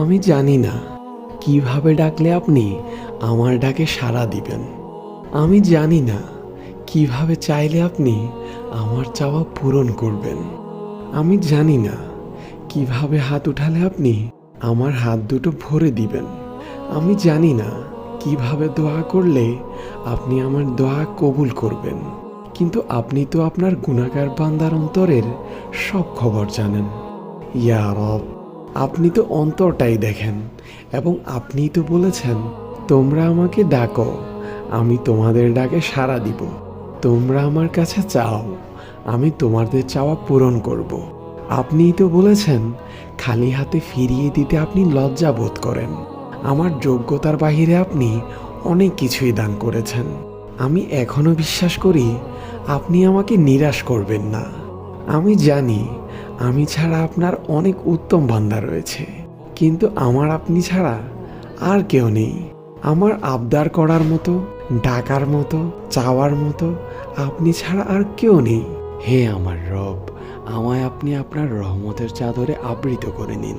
আমি জানি না কিভাবে ডাকলে আপনি আমার ডাকে সাড়া দিবেন। আমি জানি না কিভাবে চাইলে আপনি আমার চাওয়া পূরণ করবেন। আমি জানি না কিভাবে হাত উঠালে আপনি আমার হাত দুটো ভরে দিবেন। আমি জানি না কিভাবে দোয়া করলে আপনি আমার দোয়া কবুল করবেন। কিন্তু আপনি তো আপনার গুনাহগার বান্দার অন্তরের সব খবর জানেন। ইয়া রব, আপনি তো অন্তরটাই দেখেন এবং আপনিই তো বলেছেন, তোমরা আমাকে ডাকো, আমি তোমাদের ডাকে সাড়া দিব। তোমরা আমার কাছে চাও, আমি তোমাদের চাওয়া পূরণ করব। আপনিই তো বলেছেন, খালি হাতে ফিরিয়ে দিতে আপনি লজ্জা বোধ করেন। আমার যোগ্যতার বাহিরে আপনি অনেক কিছুই দান করেছেন। আমি এখনো বিশ্বাস করি আপনি আমাকে নিরাশ করবেন না। আমি জানি আমি ছাড়া আপনার অনেক উত্তম বান্দা রয়েছে, কিন্তু আমার আপনি ছাড়া আর কেউ নেই। আমার আবদার করার মতো, ডাকার মতো, চাওয়ার মতো আপনি ছাড়া আর কেউ নেই। হে আমার রব, আমায় আপনি আপনার রহমতের চাদরে আবৃত করে নিন।